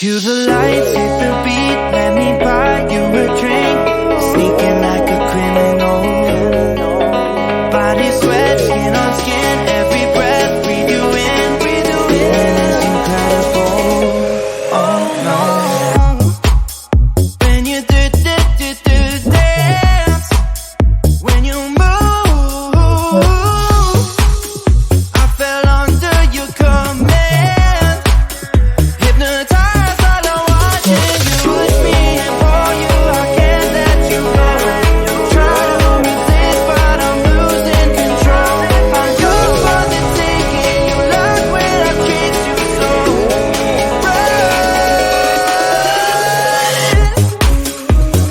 Cue the lights, hit the beat, let me buy you a drink. Sneaking like a criminal. Body sweat, skin on skin, every breath, breathe you in, and it's incredible. Oh no. When you do dance, when you move, I fell under your command. Hypnotized while I'm watching you. Push me and pull you, I can't let you go. Try to resist, but I'm losing control. I'm yours for the taking. You love when I treat you so right.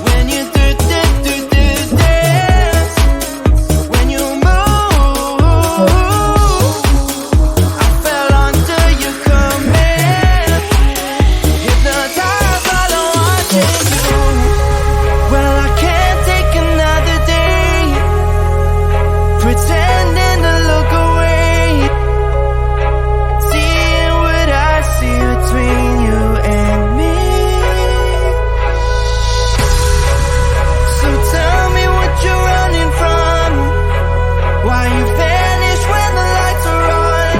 When you do dance, when you move, I fell under your command. Hypnotized while I'm watching you. Well, I can't take another day pretending to look away, seeing what I see between you and me. So tell me what you're running from, why you vanish when the lights are on.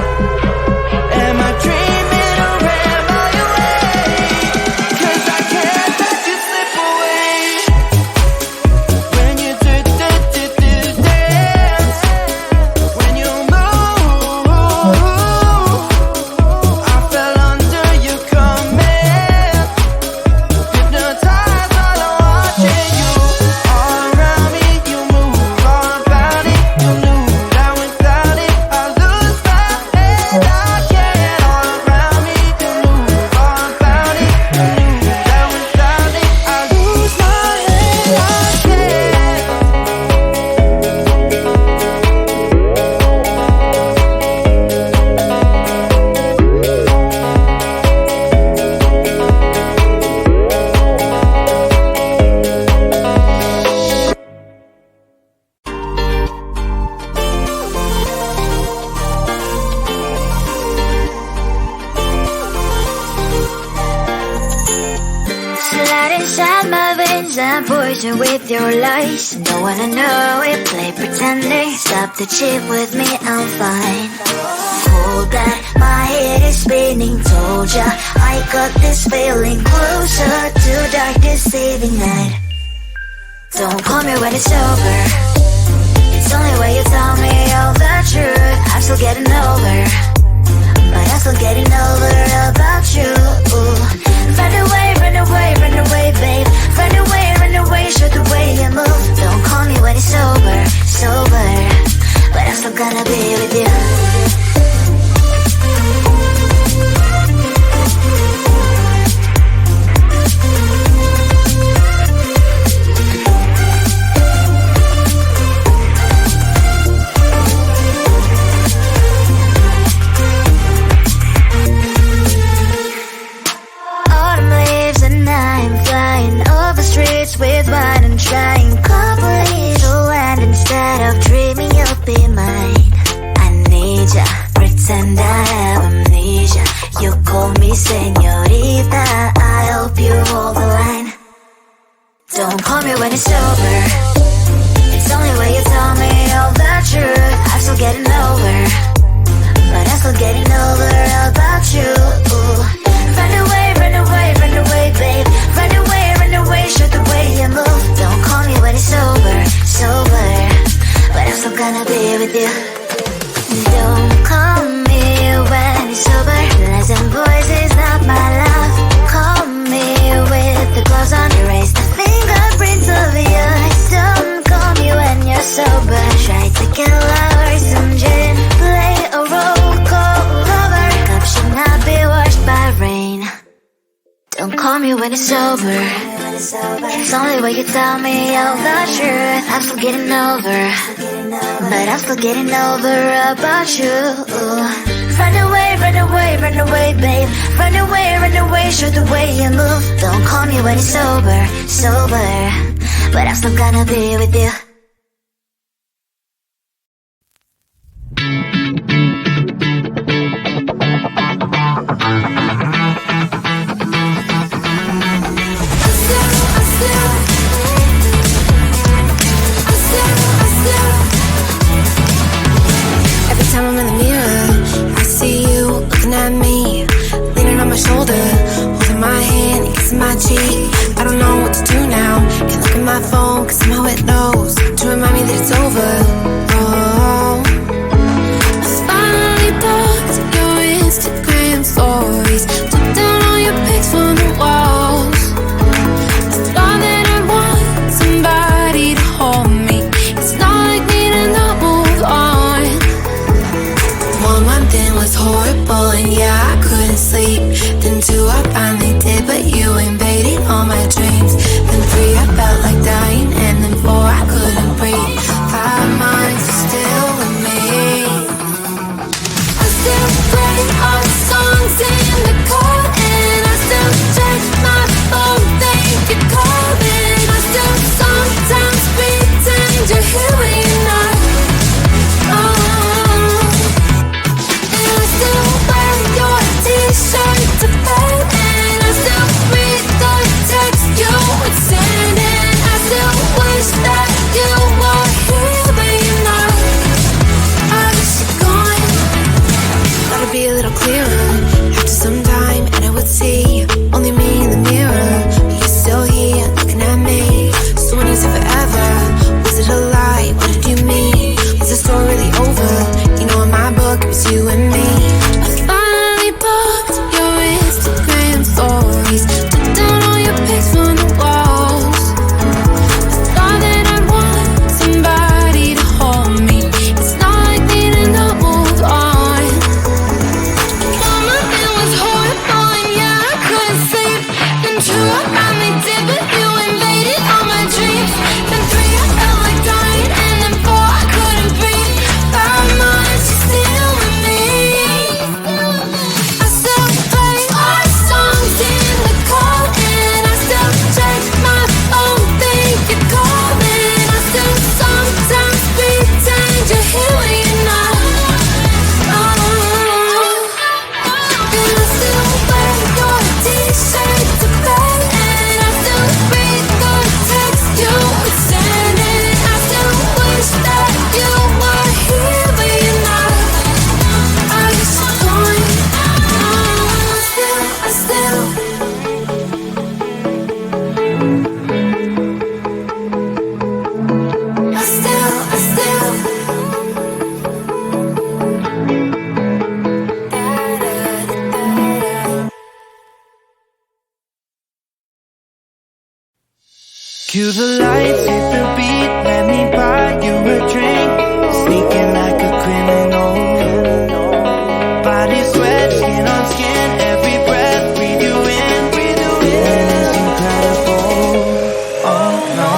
Am I dreaming or am I awake? 'Cause I can't let you slip away. When you do dance, when you move, I fell under your command. Hypnotized while I'm watching you. All around me, you move, all about it. You knew that without it, I lose my head. I can't. All around me, you move, all about it. You knew that without it, I lose my head. I can't. Slide inside my veins and poison with your lies. Don't wanna know it, play pretending. Stop the chip with me, I'm fine. Hold that, my head is spinning. Told ya, I got this feeling closer to dark deceiving night. Don't call me when it's over. It's only when you tell me all the truth. I'm still getting over, but I'm still getting over about you. Run away, run away, run away, babe. Run away, show the way you move. Don't call me when it's sober, but I'm still gonna be with you. Autumn leaves and I'm flying over streets with wine and trying complete to land instead of dreaming you'll be mine. I need ya, pretend I have amnesia. You call me señorita, I hope you hold the line. Don't call me when it's over. It's only when you tell me all the truth. I'm still getting over, but I'm still getting over about you. Run away, run away, run away, babe. Run away, show the way you move. Don't call me when it's sober, but I'm still gonna be with you. Don't call me when it's sober. Lies and boys is not my love. Call me with the gloves on. Erase the fingerprints of yours. Don't call me when you're sober. Try to kill our some gin. Play a role called lover. Cup should not be washed by rain. Don't call me when it's sober. It's only when you tell me all the truth. I'm still getting over, but I'm still getting over about you. Run away, run away, run away, babe. Run away, show the way you move. Don't call me when it's sober, but I'm still gonna be with you. phone, cause somehow it knows to remind me that it's over. Oh, I finally blocked your Instagram stories, took down all your pics from the walls. I thought that I want somebody to hold me. It's not like me to not move on. 1 month in was horrible and yeah, I couldn't sleep. Then 2 I finally did, but you invaded all my dreams. Then 3 I felt like dying, and then 4 I couldn't breathe. 5 months you're still with me. I still play all the songs in the car, and I still check my phone, think you're calling. I still sometimes pretend you're here when you're not. And I still wear your t-shirt to bed, and I still read the text you would send, and I still wish that you were here but you're not. I wish you're gone. Thought it'd be a little clearer after some time, and I would see only me in the mirror, but you're still here looking at me. So when you said forever, was it a lie? What did you mean? Was the story really over? You know in my book it was you and me. I finally blocked your Instagram stories, took down all your pics from the walls. I thought that I'd want somebody to hold me. It's not like me to not move on. 1 month it was horrible and yeah, I couldn't sleep. Then 2 I finally did, but you invaded all my dreams. Then 3 I felt like dying, and then 4 I couldn't breathe. 5 months you're still with me. I still play our songs in the car, and I still check my phone, think you're calling. I still sometimes pretend you're here when you're not. And I still wear your t-shirt to bed, and I still read the text you would send, and I still wish that you were here but you're not. I wish you're gone. I still Cue the lights, hit the beat, let me buy you a drink. Sneaking like a criminal. Body sweat, skin on skin, every breath, breathe you in. Feeling is incredible. Oh no.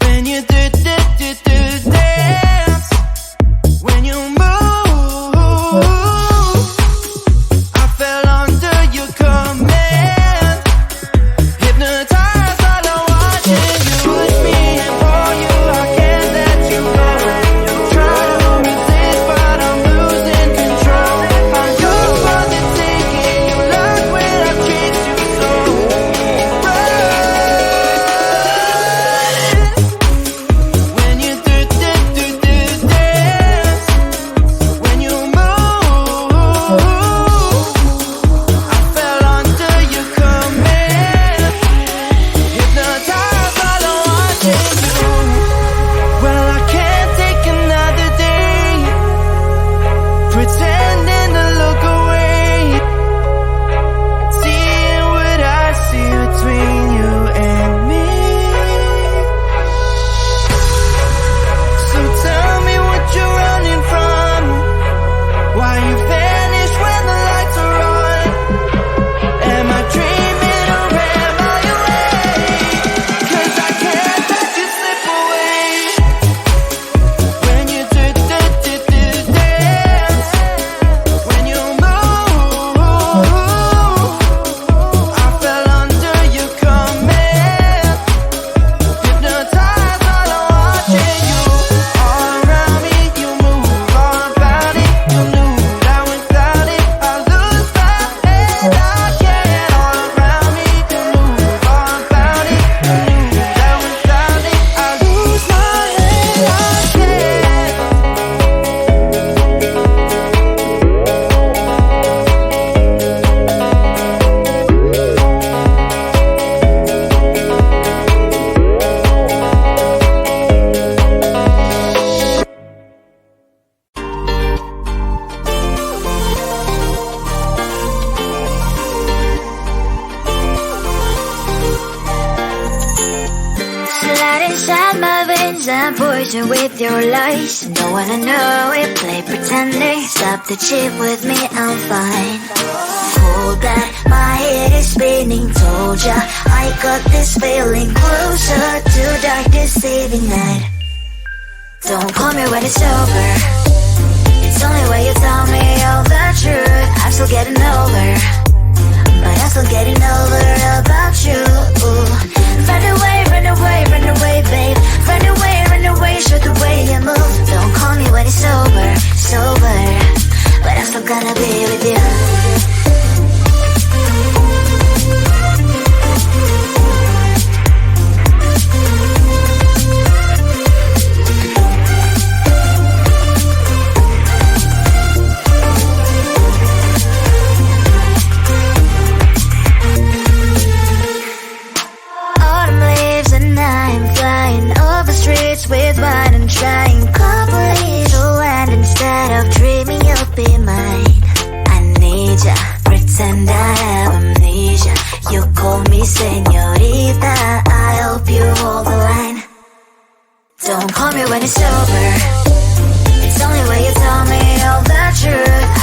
When you dance, when you move, I fell under your command. Hypnotized while I'm watching you push me and pull you. I can't let inside my veins and poison with your lies. Don't wanna know it, play pretending. Stop the chip with me, I'm fine. Hold that, my head is spinning. Told ya, I got this feeling closer to dark deceiving night. Don't call me when it's over. It's only when you tell me all the truth. I'm still getting over, but I'm still getting over about you. Run away, run away, run away, babe. Run away, show the way you move. Don't call me when it's over, sober, but I'm still gonna be with you. With wine and trying properly to land instead of dreaming you'll be mine. I need ya, pretend I have amnesia. You call me señorita, I hope you hold the line. Don't call me when it's over. It's only when you tell me all the truth.